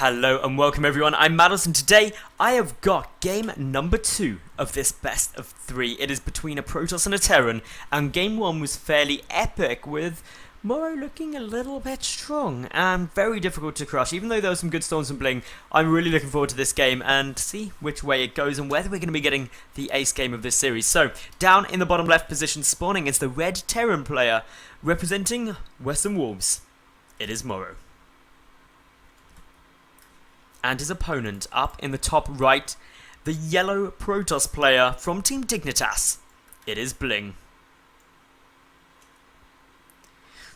Hello and welcome everyone, I'm Madals and today I have got game number 2 of this best of 3. It is between a Protoss and a Terran, and game 1 was fairly epic with MorroW looking a little bit strong and very difficult to crush. Even though there were some good storms and BlinG, I'm really looking forward to this game and see which way it goes and whether we're going to be getting the ace game of this series. So, down in the bottom left position spawning is the red Terran player representing Western Wolves. It is MorroW. And his opponent up in the top right, the yellow Protoss player from Team Dignitas. It is BlinG.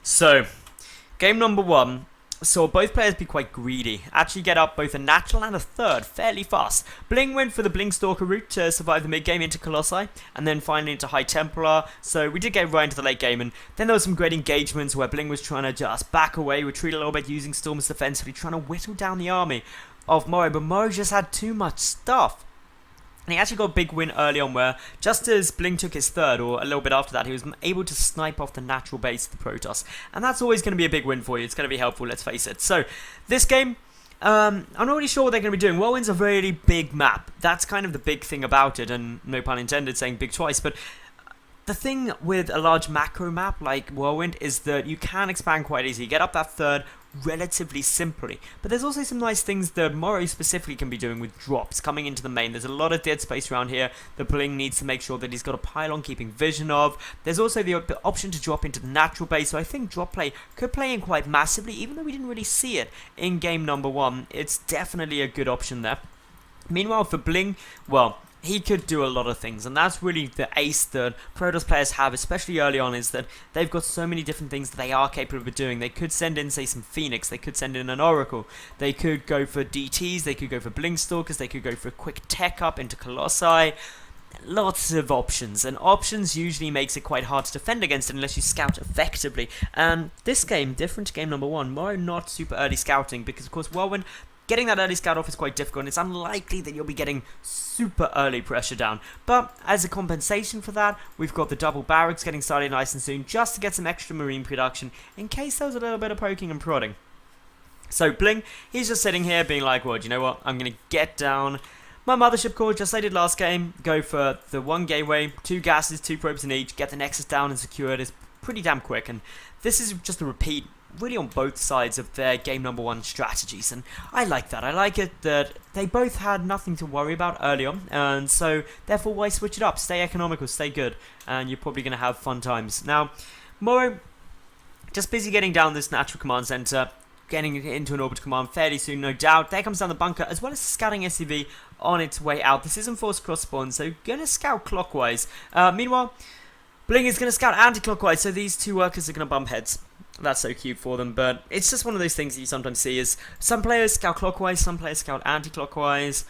So, game number 1 saw both players be quite greedy, actually get up both a natural and a third fairly fast. BlinG went for the BlinG Stalker route to survive the mid game into Colossi, and then finally into High Templar, so we did get right into the late game, and then there was some great engagements where BlinG was trying to just back away, retreat a little bit using Stormers defensively, trying to whittle down the army of MorroW, but MorroW just had too much stuff. And he actually got a big win early on where, just as BlinG took his third, or a little bit after that, he was able to snipe off the natural base of the Protoss. And that's always going to be a big win for you. It's going to be helpful, let's face it. So, this game, I'm not really sure what they're going to be doing. Whirlwind's a really big map. That's kind of the big thing about it, and no pun intended saying big twice, but the thing with a large macro map like Whirlwind is that you can expand quite easily. You get up that third relatively simply. But there's also some nice things that MorroW specifically can be doing with drops coming into the main. There's a lot of dead space around here that BlinG needs to make sure that he's got a pylon keeping vision of. There's also the option to drop into the natural base, so I think drop play could play in quite massively, even though we didn't really see it in game number 1. It's definitely a good option there. Meanwhile, for BlinG, well, he could do a lot of things, and that's really the ace that Protoss players have, especially early on, is that they've got so many different things that they are capable of doing. They could send in, say, some Phoenix, they could send in an Oracle, they could go for DTs, they could go for BlinG Stalkers, they could go for a quick tech up into Colossi. Lots of options, and options usually makes it quite hard to defend against it unless you scout effectively. And this game, different to game number 1, MorroW not super early scouting, because of course Whirlwind getting that early scout off is quite difficult, and it's unlikely that you'll be getting super early pressure down. But as a compensation for that, we've got the double barracks getting started nice and soon, just to get some extra marine production, in case there was a little bit of poking and prodding. So BlinG, he's just sitting here being like, well, do you know what, I'm going to get down my mothership core, just like I did last game, go for the 1 gateway, 2 gases, 2 probes in each, get the Nexus down and secure it. It's pretty damn quick, and this is just a repeat really on both sides of their game number 1 strategies, and I like that. I like it that they both had nothing to worry about early on, and so therefore why switch it up? Stay economical, stay good, and you're probably going to have fun times. Now, MorroW just busy getting down this natural command center, getting into an orbital command fairly soon, no doubt. There comes down the bunker, as well as the scouting SCV on its way out. This isn't forced cross spawn, so going to scout clockwise. Meanwhile, BlinG is going to scout anti-clockwise, so these two workers are going to bump heads. That's so cute for them, but it's just one of those things that you sometimes see is some players scout clockwise, some players scout anti-clockwise,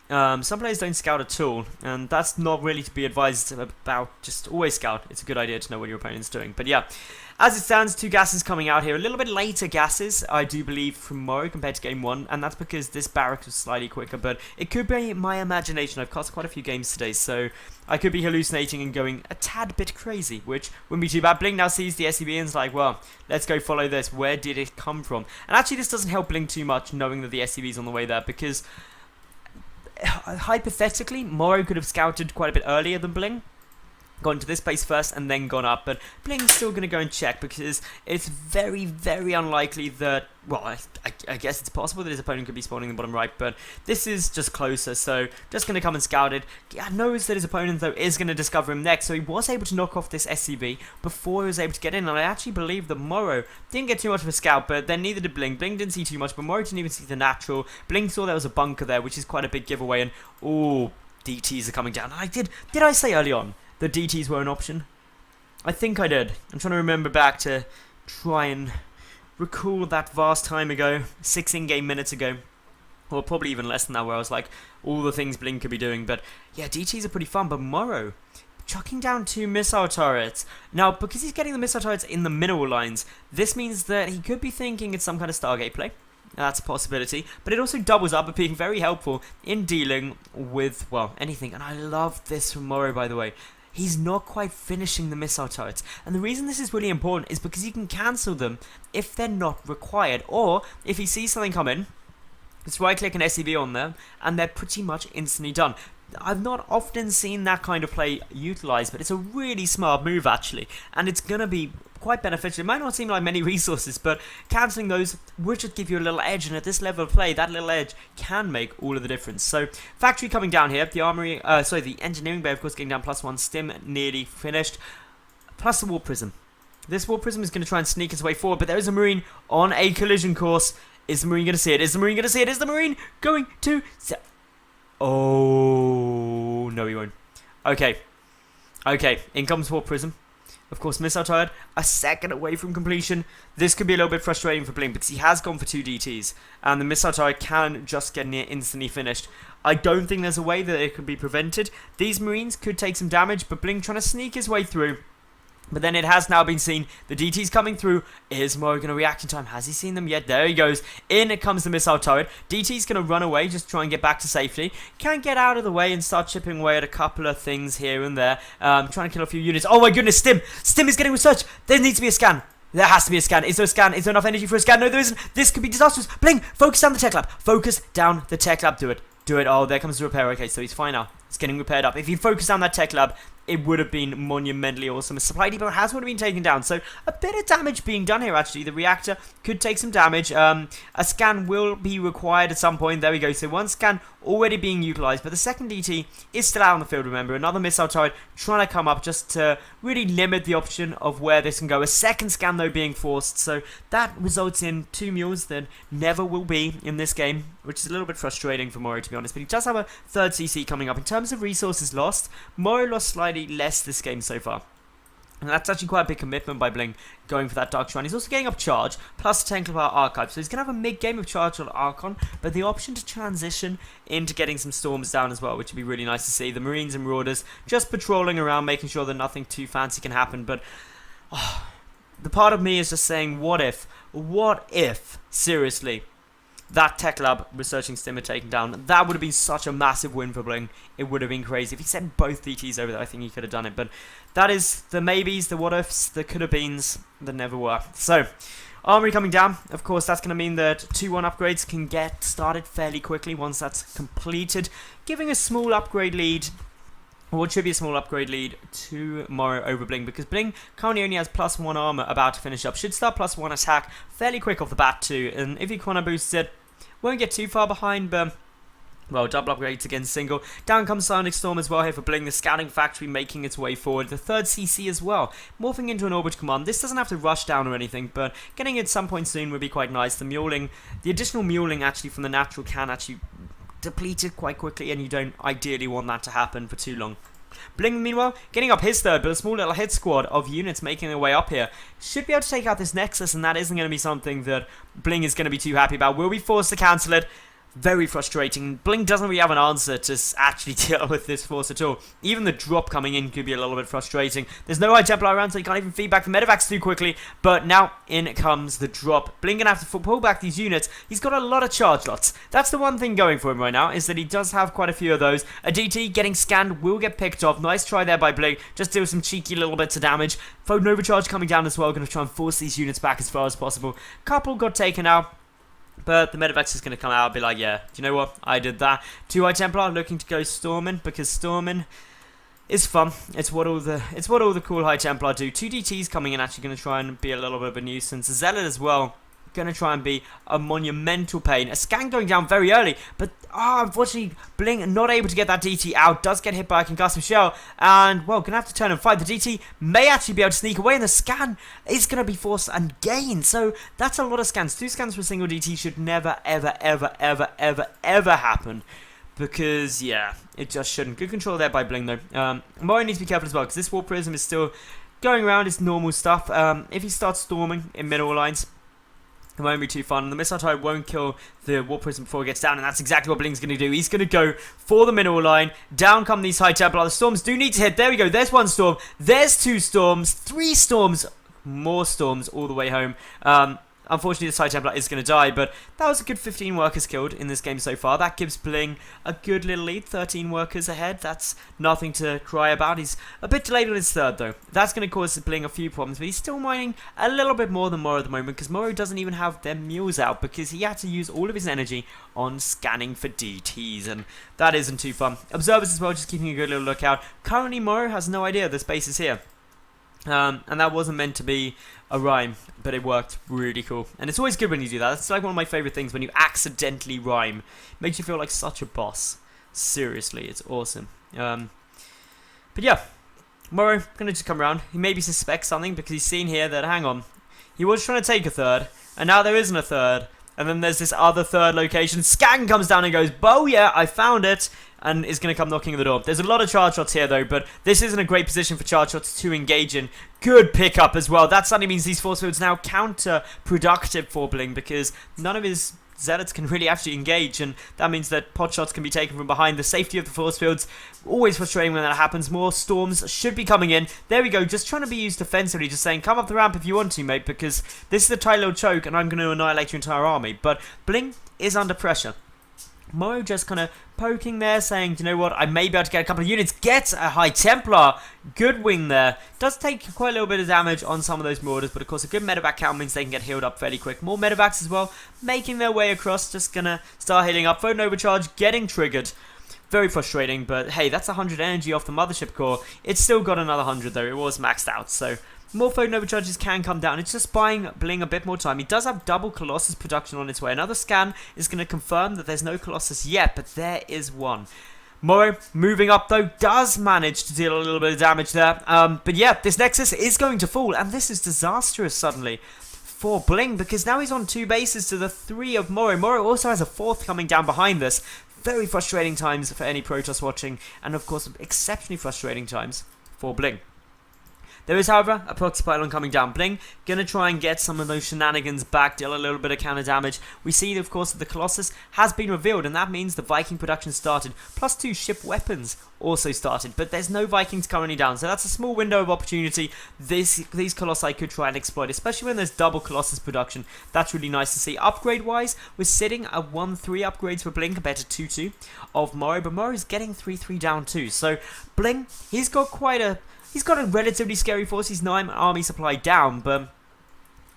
some players don't scout at all, and that's not really to be advised about. Just always scout. It's a good idea to know what your opponent's doing. But yeah, as it stands, 2 gases coming out here. A little bit later gases, I do believe, from MorroW compared to game 1, and that's because this barracks was slightly quicker, but it could be my imagination. I've cast quite a few games today, so I could be hallucinating and going a tad bit crazy, which wouldn't be too bad. BlinG now sees the SCV and is like, well, let's go follow this. Where did it come from? And actually, this doesn't help BlinG too much, knowing that the SCV is on the way there, because hypothetically, MorroW could have scouted quite a bit earlier than BlinG, gone to this base first and then gone up, but BlinG's still going to go and check, because it's very, very unlikely that, well, I guess it's possible that his opponent could be spawning in the bottom right, but this is just closer, so just going to come and scout it. Yeah, knows that his opponent, though, is going to discover him next, so he was able to knock off this SCV before he was able to get in, and I actually believe that MorroW didn't get too much of a scout, but then neither did BlinG. BlinG didn't see too much, but MorroW didn't even see the natural. BlinG saw there was a bunker there, which is quite a big giveaway, and, ooh, DTs are coming down. And did I say early on the DTs were an option? I think I did. I'm trying to remember back to try and recall that vast time ago, 6 in-game minutes ago, or probably even less than that, where I was like, all the things BlinG could be doing. But yeah, DTs are pretty fun, but MorroW chucking down 2 missile turrets. Now, because he's getting the missile turrets in the mineral lines, this means that he could be thinking it's some kind of Stargate play. That's a possibility, but it also doubles up at being very helpful in dealing with, well, anything. And I love this from MorroW, by the way. He's not quite finishing the missile turrets, and the reason this is really important is because you can cancel them if they're not required, or if he sees something come in Just right click an SCV on them, and they're pretty much instantly done. I've not often seen that kind of play utilised, but it's a really smart move actually, and it's going to be quite beneficial. It might not seem like many resources, but cancelling those would just give you a little edge, and at this level of play, that little edge can make all of the difference. So, factory coming down here, the armory, the engineering bay, of course, getting down +1, stim nearly finished, plus the warp prism. This warp prism is going to try and sneak its way forward, but there is a marine on a collision course. Is the marine going to see it? Is the marine going to see it? Is the marine going to see it? Oh, no he won't. Okay, in comes warp prism. Of course, missile turret, a second away from completion. This could be a little bit frustrating for BlinG because he has gone for 2 DTs, and the missile turret can just get near instantly finished. I don't think there's a way that it could be prevented. These marines could take some damage, but BlinG trying to sneak his way through. But then it has now been seen. The DT's coming through. Is MorroW going to react in time? Has he seen them yet? There he goes. In comes the missile turret. DT's going to run away, just try and get back to safety. Can get out of the way and start chipping away at a couple of things here and there. Trying to kill a few units. Oh my goodness, Stim! Stim is getting researched. There needs to be a scan. There has to be a scan. Is there a scan? Is there enough energy for a scan? No, there isn't. This could be disastrous. BlinG, focus down the tech lab. Focus down the tech lab. Do it. Do it. Oh, there comes the repair. Okay, so he's fine now. It's getting repaired up. If he focused down that tech lab, it would have been monumentally awesome. A supply depot has would have been taken down, so a bit of damage being done here actually. The reactor could take some damage. A scan will be required at some point. There we go. So one scan already being utilised, but the second DT is still out on the field, remember. Another missile turret trying to come up just to really limit the option of where this can go. A second scan though being forced, so that results in 2 mules that never will be in this game, which is a little bit frustrating for MorroW to be honest, but he does have a 3rd CC coming up. In terms of resources lost, MorroW lost slightly less this game so far. And that's actually quite a big commitment by BlinG going for that Dark Shrine. He's also getting up charge, plus 10 kilowatt archive. So he's going to have a mid-game of charge on Archon, but the option to transition into getting some storms down as well, which would be really nice to see. The Marines and Marauders just patrolling around, making sure that nothing too fancy can happen. But the part of me is just saying, what if, seriously, that tech lab researching Stim had taken down? That would have been such a massive win for BlinG. It would have been crazy. If he sent both DTs over there, I think he could have done it. But that is the maybes, the what ifs, the could have beens that never were. So, armory coming down. Of course, that's going to mean that 2-1 upgrades can get started fairly quickly once that's completed, giving a small upgrade lead. Or it should be a small upgrade lead to MorroW over BlinG, because BlinG currently only has +1 armor about to finish up. Should start +1 attack fairly quick off the bat too, and if he corner boosts it, won't get too far behind, but well, double upgrades against single. Down comes Sonic Storm as well here for BlinG. The scouting factory making its way forward. The 3rd CC as well, morphing into an orbit command. This doesn't have to rush down or anything, but getting it at some point soon would be quite nice. The muling, the additional muling actually from the natural can actually depleted quite quickly, and you don't ideally want that to happen for too long. BlinG, meanwhile, getting up his 3rd, but a small little hit squad of units making their way up here should be able to take out this Nexus, and that isn't going to be something that BlinG is going to be too happy about. Will be forced to cancel it. Very frustrating. BlinG doesn't really have an answer to actually deal with this force at all. Even the drop coming in could be a little bit frustrating. There's no High Templar around, so you can't even feed back the medevacs too quickly. But now in comes the drop. BlinG gonna have to pull back these units. He's got a lot of charge lots. That's the one thing going for him right now, is that he does have quite a few of those. A DT getting scanned will get picked off. Nice try there by BlinG. Just deal some cheeky little bits of damage. Photon overcharge coming down as well. Gonna try and force these units back as far as possible. Couple got taken out, but the medevacs is going to come out and be like, yeah, do you know what? I did that. 2 High Templar looking to go Storming, because Storming is fun. It's what all the cool High Templar do. 2 DTs coming in, actually going to try and be a little bit of a nuisance. Zealot as well, going to try and be a monumental pain. A scan going down very early, but unfortunately BlinG not able to get that DT out. Does get hit by a concussive shell, and well, gonna have to turn and fight. The DT may actually be able to sneak away, and the scan is gonna be forced and gain. So that's a lot of scans. 2 scans for a single DT should never ever happen, because yeah, it just shouldn't. Good control there by BlinG though. MorroW needs to be careful as well, because this warp prism is still going around its normal stuff. If he starts storming in middle lines, it won't be too fun. The missile turret won't kill the warp prism before it gets down, and that's exactly what BlinG's going to do. He's going to go for the middle line. Down come these High Templar. The storms do need to hit. There we go. There's 1 storm. There's 2 storms. 3 storms. More storms all the way home. Unfortunately, this High Templar is going to die, but that was a good 15 workers killed in this game so far. That gives BlinG a good little lead, 13 workers ahead. That's nothing to cry about. He's a bit delayed on his third, though. That's going to cause BlinG a few problems, but he's still mining a little bit more than MorroW at the moment, because MorroW doesn't even have their mules out, because he had to use all of his energy on scanning for DTs, and that isn't too fun. Observers as well, just keeping a good little lookout. Currently, MorroW has no idea the space is here. And that wasn't meant to be a rhyme, but it worked really cool. And it's always good when you do that. It's like one of my favourite things, when you accidentally rhyme. It makes you feel like such a boss. Seriously, it's awesome. But yeah, MorroW gonna just come around. He maybe suspects something, because he's seen here that, hang on, he was trying to take a third, and now there isn't a third. And then there's this other third location. Scan comes down and goes, "Oh yeah, I found it," and is going to come knocking at the door. There's a lot of charge shots here, though, but this isn't a great position for charge shots to engage in. Good pickup as well. That suddenly means these force fields now counterproductive for BlinG, because none of his zealots can really actually engage, and that means that pot shots can be taken from behind. The safety of the force fields, always frustrating when that happens. More storms should be coming in. There we go, just trying to be used defensively, just saying, come up the ramp if you want to, mate, because this is a tight little choke, and I'm going to annihilate your entire army. But BlinG is under pressure. MorroW just kind of poking there, saying, you know what, I may be able to get a couple of units. Gets a High Templar. Good wing there. Does take quite a little bit of damage on some of those Marauders, but of course a good medevac count means they can get healed up fairly quick. More medevacs as well, making their way across. Just gonna start healing up. Photon overcharge getting triggered. Very frustrating, but hey, that's 100 energy off the mothership core. It's still got another 100 though. It was maxed out, so more photon overcharges can come down. It's just buying BlinG a bit more time. He does have double Colossus production on its way. Another scan is going to confirm that there's no Colossus yet, but there is one. MorroW, moving up though, does manage to deal a little bit of damage there. But yeah, this Nexus is going to fall, and this is disastrous suddenly for BlinG, because now he's on 2 bases to the 3 of MorroW. MorroW also has a 4th coming down behind this. Very frustrating times for any Protoss watching, and of course exceptionally frustrating times for BlinG. There is, however, a proxy pylon coming down. BlinG gonna try and get some of those shenanigans back, deal a little bit of counter damage. We see, of course, that the Colossus has been revealed, and that means the Viking production started. +2 ship weapons also started, but there's no Vikings currently down, so that's a small window of opportunity these Colossi could try and exploit, especially when there's double Colossus production. That's really nice to see. Upgrade-wise, we're sitting at 1-3 upgrades for BlinG compared to 2-2 of MorroW, but MorroW is getting 3-3 down too. So BlinG, he's got a relatively scary force. He's 9 army supply down, but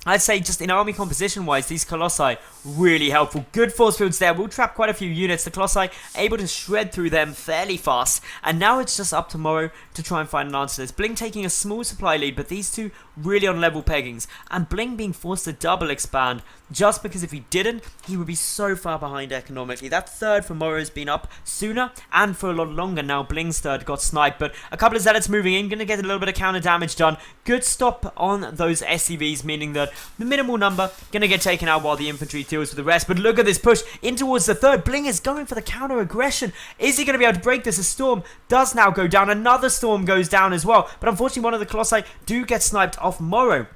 I'd say just in army composition wise, these Colossi really helpful. Good force fields there. Will trap quite a few units. The Colossi able to shred through them fairly fast. And now it's just up to MorroW to try and find an answer to this. BlinG taking a small supply lead, but these two really on level peggings. And BlinG being forced to double expand, just because if he didn't, he would be so far behind economically. That third for MorroW has been up sooner and for a lot longer now. BlinG's third got sniped, but a couple of zealots moving in, going to get a little bit of counter damage done. Good stop on those SCVs, meaning that the minimal number going to get taken out while the infantry deals with the rest. But look at this push in towards the third. BlinG is going for the counter aggression. Is he going to be able to break this? A storm does now go down. Another storm goes down as well, but unfortunately one of the Colossi do get sniped off MorroW.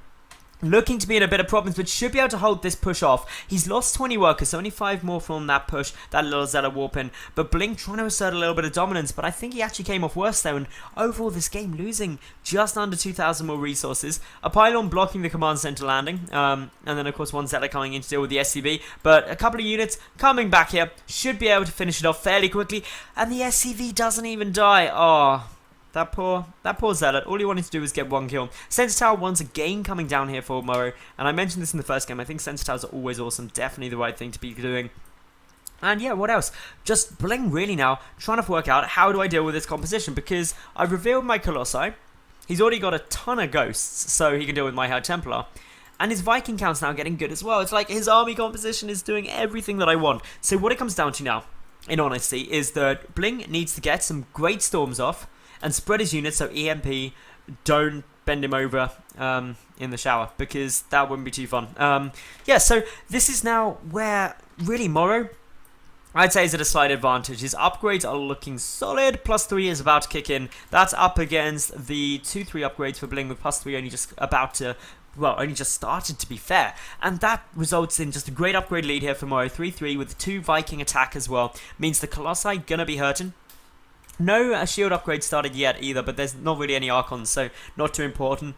Looking to be in a bit of problems, but should be able to hold this push off. He's lost 20 workers, so only 5 more from that push, that little Zealot warp in. But BlinG trying to assert a little bit of dominance, but I think he actually came off worse there, and overall this game losing just under 2,000 more resources. A pylon blocking the command center landing, and then of course one Zealot coming in to deal with the SCV, but a couple of units coming back here, should be able to finish it off fairly quickly, and the SCV doesn't even die. Oh, that poor Zealot, all he wanted to do was get 1 kill. Sensor Tower once again coming down here for MorroW, and I mentioned this in the first game, I think Sensor Towers are always awesome, definitely the right thing to be doing. And yeah, what else? Just BlinG really now trying to work out how do I deal with this composition, because I've revealed my Colossi, he's already got a ton of ghosts, so he can deal with my High Templar. And his Viking count's now getting good as well. It's like his army composition is doing everything that I want. So what it comes down to now, in honesty, is that BlinG needs to get some great storms off, and spread his units so EMP don't bend him over in the shower, because that wouldn't be too fun. Yeah, so this is now where really MorroW, I'd say, is at a slight advantage. His upgrades are looking solid. +3 is about to kick in. That's up against the 2-3 upgrades for BlinG with +3 only just about to, well, only just started, to be fair. And that results in just a great upgrade lead here for MorroW. 3-3 with 2 Viking attack as well. Means the Colossi gonna be hurting. No shield upgrade started yet either, but there's not really any Archons, so not too important.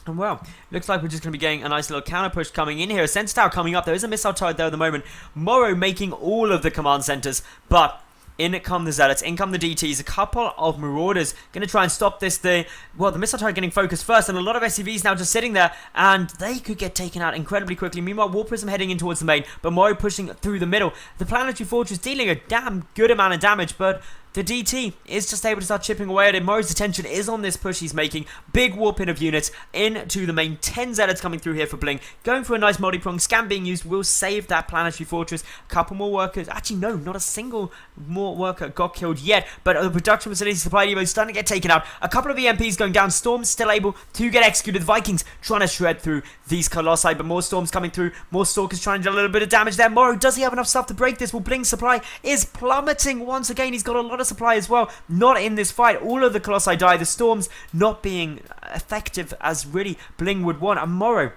And well, looks like we're just going to be getting a nice little counter push coming in here. A sensor tower coming up. There is a missile turret there at the moment. MorroW making all of the command centers, but in come the Zealots, in come the DTs, a couple of Marauders going to try and stop this. The missile turret getting focused first, and a lot of SCVs now just sitting there, and they could get taken out incredibly quickly. Meanwhile, War Prism heading in towards the main, but MorroW pushing through the middle. The Planetary Fortress dealing a damn good amount of damage, but the DT is just able to start chipping away at it. MorroW's attention is on this push he's making. Big warp in of units into the main. 10 Zealots coming through here for BlinG. Going for a nice multi-prong. Scan being used will save that Planetary Fortress. A couple more workers. Actually, no, not a single more worker got killed yet. But the production facility supply depot is starting to get taken out. A couple of EMPs going down. Storm still able to get executed. The Vikings trying to shred through these Colossi, but more Storms coming through. More Stalkers trying to do a little bit of damage there. MorroW, does he have enough stuff to break this? Well, BlinG's supply is plummeting once again. He's got a lot of supply as well. Not in this fight. All of the Colossi die. The Storms not being effective as really BlinG would want. And MorroW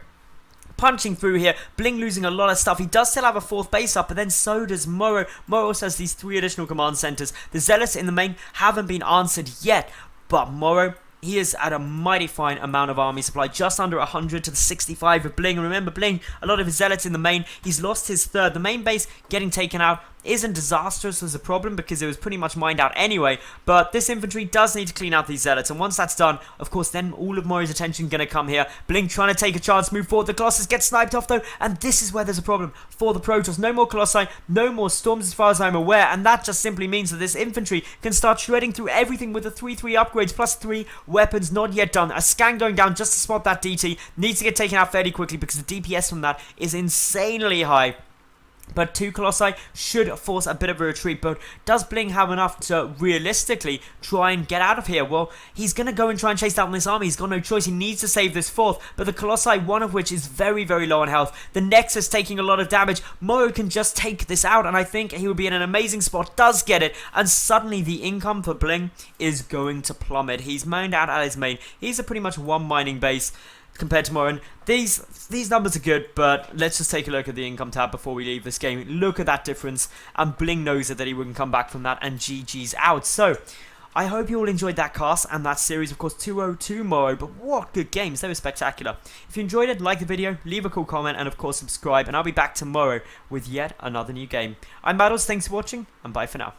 punching through here. BlinG losing a lot of stuff. He does still have a 4th base up, but then so does MorroW. MorroW also has these 3 additional command centers. The Zealots in the main haven't been answered yet, but MorroW, he is at a mighty fine amount of army supply, just under 100 to the 65 of BlinG. And remember, BlinG, a lot of his Zealots in the main, he's lost his 3rd. The main base getting taken out isn't disastrous as a problem because it was pretty much mined out anyway, but this infantry does need to clean out these Zealots, and once that's done, of course, then all of MorroW's attention going to come here. BlinG trying to take a chance, move forward. The Colossus get sniped off though, and this is where there's a problem for the Protoss. No more Colossi, no more Storms as far as I'm aware, and that just simply means that this infantry can start shredding through everything with the 3-3 upgrades plus 3 weapons not yet done. A scan going down just to spot that DT, needs to get taken out fairly quickly because the DPS from that is insanely high. But 2 Colossi should force a bit of a retreat. But does BlinG have enough to realistically try and get out of here? Well, he's going to go and try and chase down this army. He's got no choice. He needs to save this 4th. But the Colossi, one of which is very, very low on health. The Nexus taking a lot of damage. MorroW can just take this out, and I think he would be in an amazing spot. Does get it. And suddenly the income for BlinG is going to plummet. He's mined out at his main. He's a pretty much 1 mining base compared to MorroW. These numbers are good, but let's just take a look at the income tab before we leave this game. Look at that difference, and BlinG knows it, that he wouldn't come back from that, and GG's out. So I hope you all enjoyed that cast and that series. Of course, 202 MorroW, but what good games. They were spectacular. If you enjoyed it, like the video, leave a cool comment, and of course subscribe, and I'll be back tomorrow with yet another new game. I'm Madals, thanks for watching, and bye for now.